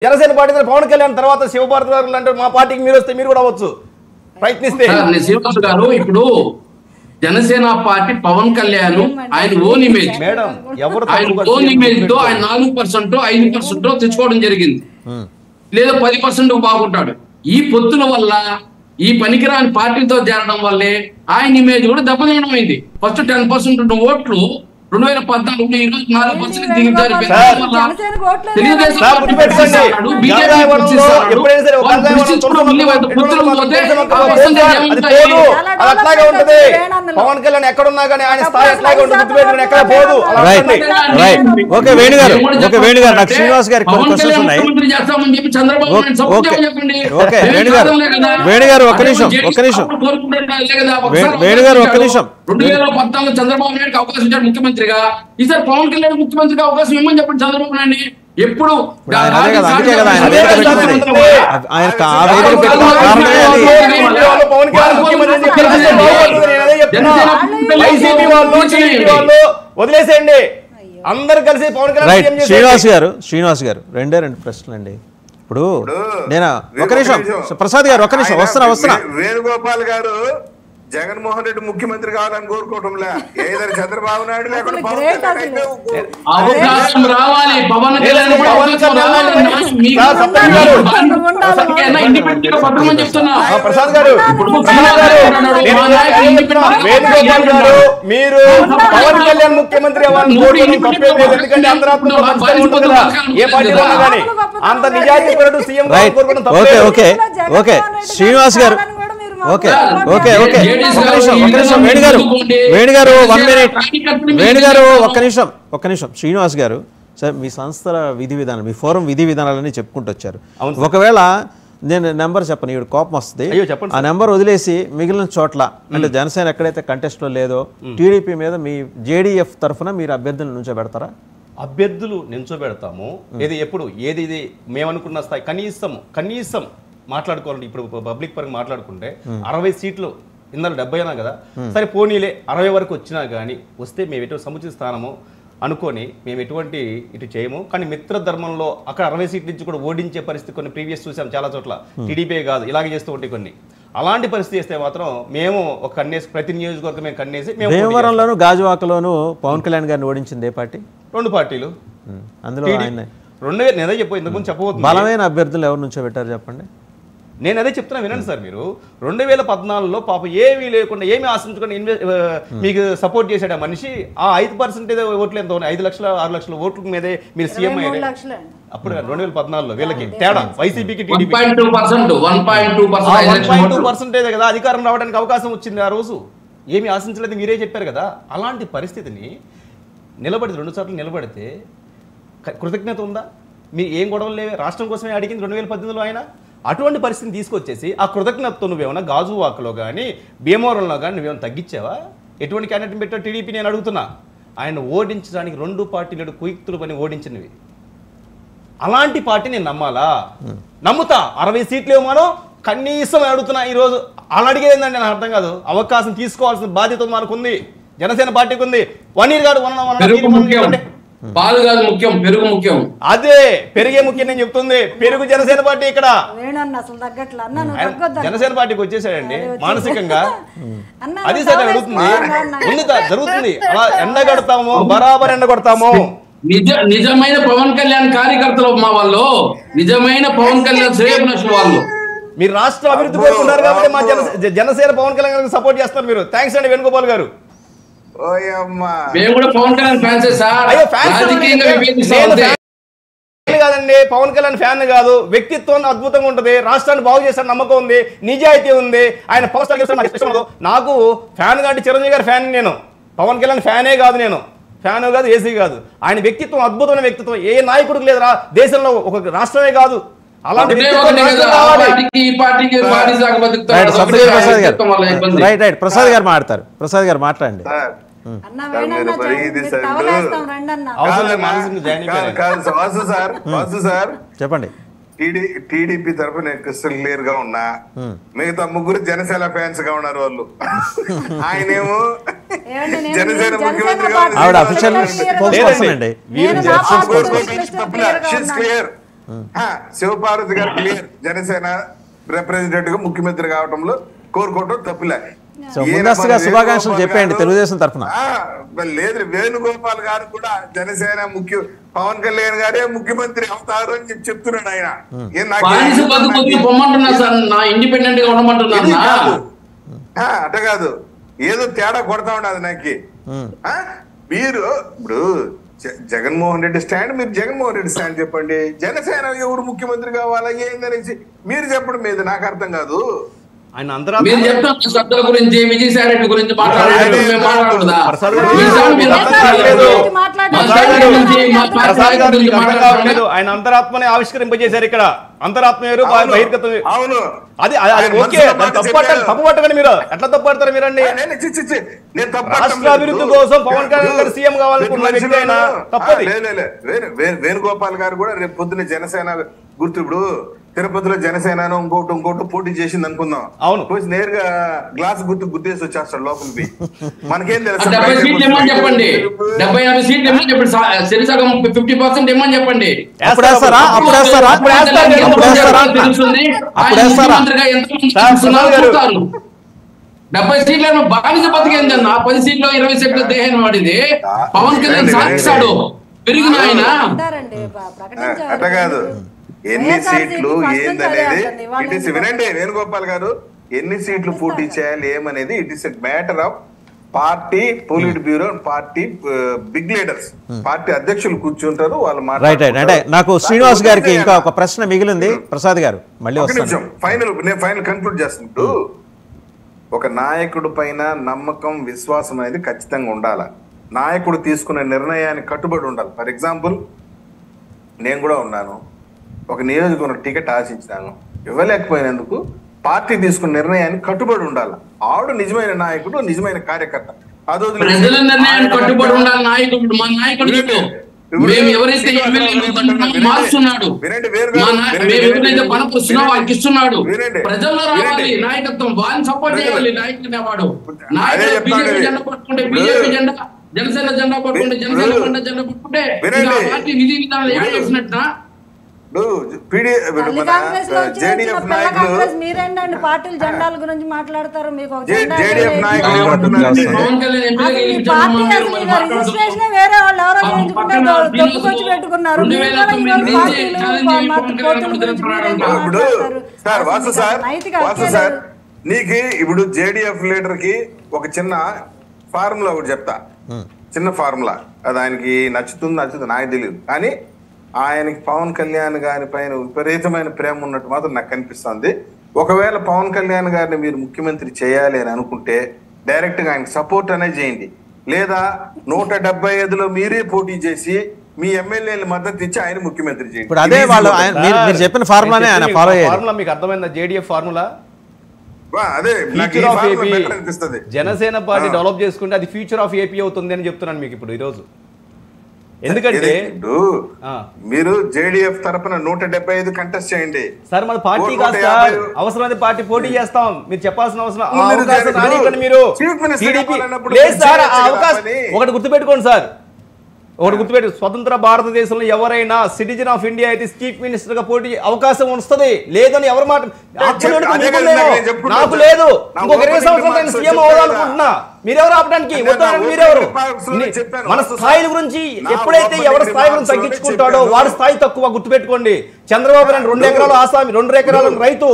Janasena party Pawan Kalyan తర్వాత శివభారతి గారు అంటే మా పార్టీకి మీరు వస్తే మీరు కూడా అవ్వచ్చు ప్రయత్నిస్తే. శ్రీనివాస్ గారు ఇప్పుడు జనసేన పార్టీ పవన్ కళ్యాణ్ ఆయన ఓన్ ఇమేజ్ మేడం ఎవరు ఆయన ఓన్ ఇమేజ్ తో ఆయన 4% 5% తెచ్చుకోవడం జరిగింది, లేదా 10% బాగుంటాడు. ఈ పొత్తుల వల్ల ఈ పనికిరాని పార్టీతో చేరడం వల్లే ఆయన ఇమేజ్ కూడా దెబ్బతినడం అయింది. ఫస్ట్ 10% ఉన్న ఓట్లు 2014 4% దిగుతారు. పవన్ కళ్యాణ్ ఎక్కడున్నా కానీ ఆయన స్థాయి ఎట్లాగే ఉంటుంది, గుర్తుపెట్టుకుని ఎక్కడ పోదు. ఓకే వేణుగారు, ఓకే వేణుగారు, నాకు శ్రీనివాస్ గారికి కొన్ని క్వశ్చన్స్ ఉన్నాయి. ఓకే వేణుగారు ఒక్క నిమిషం, వేణుగారు ఒక్క నిమిషం. 2014 చంద్రబాబు నాయుడుకి అవకాశం ఇచ్చాడు ముఖ్యమంత్రిగా, ఈసారి పవన్ కళ్యాణ్ ముఖ్యమంత్రిగా అవకాశం ఇవ్వమని చెప్పండి చంద్రబాబు నాయుడు. ఎప్పుడు వదిలేసేయండి అందరు కలిసి పవన్ కళ్యాణ్. శ్రీనివాస్ గారు రెండే రెండు ప్రశ్నలు అండి. ఇప్పుడు నేను ఒక నిమిషం ప్రసాద్ గారు, ఒక నిమిషం వస్తున్నా. వేణుగోపాల్ గారు జగన్మోహన్ రెడ్డి ముఖ్యమంత్రి కావాలని కోరుకోవటంలే, ఏదైనా చంద్రబాబు నాయుడు లేకుండా అవకాశం రావాలి. పవన్ కళ్యాణ్ ప్రసాద్ గారు, వేణుగోపాల్ గారు మీరు పవన్ కళ్యాణ్ ముఖ్యమంత్రి అవ్వాలని కోరుకోవడం తప్పేం లేదు, ఎందుకంటే అందరూ ఉంటుంది కదా ఏ పార్టీలో ఉన్నా కానీ అంత నిజాయితీ పరుడు సీఎం కోరుకోవడం తప్పే. ఓకే శ్రీనివాస్ గారు, ఓకే వేణుగారు 1 మినిట్. వేణుగారు ఒక్క నిమిషం. శ్రీనివాస్ గారు సార్, మీ సంస్థల విధి విధానం, మీ ఫోరం విధి విధానాలని చెప్పుకుంటూ వచ్చారు. ఒకవేళ నేను నెంబర్ చెప్పను, ఇప్పుడు కోపం వస్తుంది, ఆ నెంబర్ వదిలేసి మిగిలిన చోట్ల అంటే జనసేన ఎక్కడైతే కంటెస్ట్లో లేదో టీడీపీ మీద మీ జేడీఎఫ్ తరఫున మీరు అభ్యర్థులను నుంచోబెడతారా? అభ్యర్థులు నించోబెడతాము. ఎప్పుడు ఏది మేమనుకున్న స్థాయి కనీసం మాట్లాడుకోవాలంటే ఇప్పుడు పబ్లిక్ పరంగా మాట్లాడుకుంటే 60 సీట్లు ఇందులో 70 అన్నా కదా, సరే పోనీలే 60 వరకు వచ్చినా కానీ వస్తే మేము ఎటువంటి సముచిత స్థానము అనుకొని మేము ఎటువంటి ఇటు చేయము. కానీ మిత్రధర్మంలో అక్కడ 60 సీట్ల నుంచి కూడా ఓడించే పరిస్థితి కొన్ని ప్రీవియస్ చూసాం చాలా చోట్ల. టీడీపీ కాదు ఇలాగే చేస్తూ ఉంటాయి కొన్ని. అలాంటి పరిస్థితి చేస్తే మాత్రం మేము ఒక కన్నేసి ప్రతి నియోజకవర్గం మేము కన్నేసి దేవరంలోను గాజువాకలోను పవన్ కళ్యాణ్ గారిని ఓడించింది ఏ పార్టీ? 2 పార్టీలు. అందులో నేనే చెప్పు ఇంతకుముందు చెప్పబోతుంది. బలమైన అభ్యర్థులు ఎవరి నుంచో పెట్టారు చెప్పండి. నేను అదే చెప్తున్నా వినండి సార్. మీరు 2014లో పాప ఏమీ లేకుండా ఏమీ ఆశించుకొని మీకు సపోర్ట్ చేశాడు ఆ మనిషి. ఆ 5% ఓట్లు ఎంత ఉన్నాయి, 5 లక్షల 6 లక్షల ఓట్ల మీదే మీరు సీఎం అయ్యారు. అప్పుడు 2014లో వీళ్ళకి తేడా వైసీపీకి టీడీపీ 1.2% కదా అధికారం రావడానికి అవకాశం వచ్చింది. ఆ రోజు ఏమీ ఆశించలేదు మీరే చెప్పారు కదా. అలాంటి పరిస్థితిని నిలబడి 2 సార్లు నిలబడితే కృతజ్ఞత ఉందా? మీరు ఏం గొడవలు లేవే, రాష్ట్రం కోసమే అడిగింది 2018లో ఆయన. అటువంటి పరిస్థితిని తీసుకొచ్చేసి ఆ కృతజ్ఞతతో నువ్వేమన్నా గాజువాకలో కానీ భీమవరంలో కానీ నువ్వేమైనా తగ్గించావా? ఎటువంటి క్యాండిడేట్ని పెట్టావు టీడీపీ? నేను అడుగుతున్నా. ఆయన ఓడించడానికి 2 పార్టీలు కుయుక్తులు పని ఓడించినవి. అలాంటి పార్టీ నేను నమ్మాలా? నమ్ముతా. 60 సీట్లు ఏమో కనీసం అడుగుతున్నా ఈరోజు. అలా అడిగేది ఏంటంటే నాకు అర్థం కాదు. అవకాశం తీసుకోవాల్సిన బాధ్యత మనకుంది, జనసేన పార్టీకి ఉంది. 1 ఇయర్ కాదు పాలు కాదు ముఖ్యం, పెరుగు ముఖ్యం. అదే పెరిగే ముఖ్యం నేను చెప్తుంది. పెరుగు జనసేన పార్టీ ఇక్కడ జనసేన పార్టీకి వచ్చేసాడండి మానసికంగా. అది సరే అడుగుతుంది ఉంది జరుగుతుంది. అలా ఎండగడతాము, బరాబర్ ఎండగొడతాము. నిజమైన పవన్ కళ్యాణ్ కార్యకర్తలు మా వాళ్ళు, నిజమైన పవన్ కళ్యాణ్ శ్రేయభిలాషుల వాళ్ళు. మీరు రాష్ట్ర అభివృద్ధి కోరుకున్నారు కాబట్టి మా జనసేన పవన్ కళ్యాణ్ గారికి సపోర్ట్ చేస్తారు మీరు. థ్యాంక్స్ అండి వేణుగోపాల్ గారు. కాదండి పవన్ కళ్యాణ్ ఫ్యాన్ కాదు, వ్యక్తిత్వం అద్భుతంగా ఉంటుంది, రాష్ట్రాన్ని బాగు చేసిన నమ్మకం ఉంది, నిజాయితీ ఉంది. ఆయన పవర్ స్టార్ నాకు ఫ్యాన్ కాబట్టి చిరంజీవి గారి ఫ్యాన్ నేను. పవన్ కళ్యాణ్ ఫ్యానే కాదు, నేను ఫ్యాన్ కాదు, ఏసీ కాదు. ఆయన వ్యక్తిత్వం అద్భుతమైన వ్యక్తిత్వం. ఏ నాయకుడికి లేదు దేశంలో, ఒక రాష్ట్రమే కాదు. అలాంటి ప్రసాద్ గారు మాట్లాడతారు. ప్రసాద్ గారు మాట్లాడండి. చెప్పండి. టీడీపీ తరఫున క్రిస్టల్ క్లియర్ గా ఉన్నా, మిగతా 3 జనసేన ఫ్యాన్స్ గా ఉన్నారు వాళ్ళు. ఆయనేమో జనసేన ముఖ్యమంత్రి శివపార్వతి గారు క్లియర్ జనసేన రిప్రజెంటేటివ్ గా ముఖ్యమంత్రి కావడంలో కోరుకోవడం తప్పులే. సో ముందస్తుగా శుభాకాంక్షలు చెప్పండి తెలుగుదేశం తరఫున. లేదు, వేణుగోపాల్ గారు కూడా జనసేన పవన్ కళ్యాణ్ గారే ముఖ్యమంత్రి అవుతారు అని చెప్తున్నాడు ఆయన. అట కాదు, ఏదో తేడా కొడతా ఉండదు నాకు. మీరు ఇప్పుడు జగన్మోహన్ రెడ్డి స్టాండ్, మీరు జగన్మోహన్ రెడ్డి స్టాండ్ చెప్పండి. జనసేన ఎవరు ముఖ్యమంత్రి కావాలా ఏందనేసి మీరు చెప్పడం మీద నాకు అర్థం కాదు. ఆయన మీరు చెప్తాను శబ్దాల గురించి, విజయసాయి రెడ్డి గురించి ఆయన అంతరాత్మని ఆవిష్కరింపజేశారు. ఇక్కడ అంతరాత్మ వేరు, బహిర్గతం. అవును, అది ఓకే. తప్పు పట్టకండి మీరు. ఎట్లా తప్పు పడతారు మీరండి? రాష్ట్ర అభివృద్ధి కోసం పవన్ కళ్యాణ్ గారు సీఎం కావాలనుకున్న వ్యక్తి అయినా తప్పది. వేణుగోపాల్ గారు కూడా రేపు పొద్దున్న జనసేన గుర్తు, ఇప్పుడు తిరుపతిలో జనసేన ఇంకోటి పోటీ చేసింది అనుకుందాం. అవును, నేరుగా గ్లాస్ గుద్దేసి వచ్చేస్తాడు లోపలికి. మనకేం తెలుసు? 70 సీట్లు ఇమ్మని చెప్పండి, 75 సీట్లు ఇమ్మని చెప్పండి, సరిసగం 50% ఇమ్మని చెప్పండి. తెలుస్తుంది 70 సీట్లను బానిస బతికేంది అన్న. 10 సీట్లు 20 సీట్ల దేహం వాడిది. పవన్ కళ్యాణ్ సాధిస్తాడు పెరిగిన ఆయన. అట్లా కాదు, ఎన్ని సీట్లు ఏందనేది ఇట్ ఇస్, వినండి వేణుగోపాల్ గారు, ఎన్ని సీట్లు పోటీ చేయాలి ఏమనేది it is a matter of party politburo, party big leaders, party అధ్యక్షులు కూర్చుంటారు వాళ్ళు మాట్లాడుతారు. అంటే నాకు శ్రీనివాస్ గారికి ఇంకా ఒక ప్రశ్న మిగిలింది. ప్రసాద్ గారు మళ్ళీ నేను ఫైనల్ కన్క్లూడ్ చేస్తున్నట్టు, ఒక నాయకుడి పైన నమ్మకం, విశ్వాసం అనేది ఖచ్చితంగా ఉండాలి. నాయకుడు తీసుకునే నిర్ణయానికి కట్టుబడి ఉండాలి. ఫర్ ఎగ్జాంపుల్ నేను కూడా ఉన్నాను, ఒక నియోజకవర్గం టికెట్ ఆశించినాను, ఇవ్వలేకపోయినందుకు పార్టీ తీసుకున్న నిర్ణయానికి కట్టుబడి ఉండాలి. ఆవిడ నిజమైన నాయకుడు, నిజమైన కార్యకర్త. జనసేన జెండా పట్టుకుంటే జనసేన జెండా పట్టుకుంటే పార్టీ విధి విధానాలు ఏం చేసినట్టు పార్టీల జెండాల గురించి మాట్లాడతారు. మీకు వేరే వాళ్ళు ఎవరో చేయించుకుంటే పెట్టుకున్నారు. నీకు ఇప్పుడు జేడీఎఫ్ లీడర్ కి ఒక చిన్న ఫార్ములా ఒకటి చెప్తా, చిన్న ఫార్ములా. అది ఆయనకి నచ్చుతుంది నాకు తెలియదు, కానీ ఆయనకి పవన్ కళ్యాణ్ గారి పైన విపరీతమైన ప్రేమ ఉన్నట్టు మాత్రం నాకు కనిపిస్తుంది. ఒకవేళ పవన్ కళ్యాణ్ గారిని మీరు ముఖ్యమంత్రి చేయాలి అని అనుకుంటే డైరెక్ట్ గా ఆయనకు సపోర్ట్ అనేది చేయండి, లేదా 175లో మీరే పోటీ చేసి మీ ఎమ్మెల్యేల మద్దతు ఇచ్చి ఆయన ముఖ్యమంత్రి చేయండి. ఇప్పుడు అదే వాళ్ళు మీరు చెప్పిన ఫార్ములానే ఆయన ఫాలో అయ్యారు. ఫార్ములా మీకు అర్థమైందా? జేడీఎఫ్ ఫార్ములా అదే అనిపిస్తుంది. జనసేన పార్టీ డెవలప్ చేసుకుంటే అది ఫ్యూచర్ ఆఫ్ ఏపీ అవుతుంది అని చెప్తున్నాను మీకు ఇప్పుడు ఈరోజు. ఎందుకంటే మీరు జేడీఎఫ్ తరపున 175 కంటెస్ట్ చేయండి సార్. మన పార్టీ కాదు సార్, అవసరమైతే పార్టీ పోటీ చేస్తాం. మీరు చెప్పాల్సిన అవసరం మీరు లేదు సార్. ఆ అవకాశం ఒకటి గుర్తుపెట్టుకోండి సార్, స్వతంత్ర భారతదేశంలో ఎవరైనా సిటిజన్ ఆఫ్ ఇండియా అయితే చీఫ్ మినిస్టర్ గా పోటీ అవకాశం వస్తుంది. లేదని ఎవరు మాట నాకు లేదు. ఇంకొక 20 సంవత్సరాలు నేను సీఎం అవ్వాలనుకుంటున్నా. మీరెవరు ఆపడానికి? మీరెవరు? మన స్థాయిల గురించి ఎప్పుడైతే ఎవరి స్థాయి గురించి తగ్గించుకుంటాడో వాడి స్థాయి తక్కువ. గుర్తుపెట్టుకోండి, చంద్రబాబు నాయుడు 2 ఎకరాలు ఆసామి, 2 ఎకరాల రైతు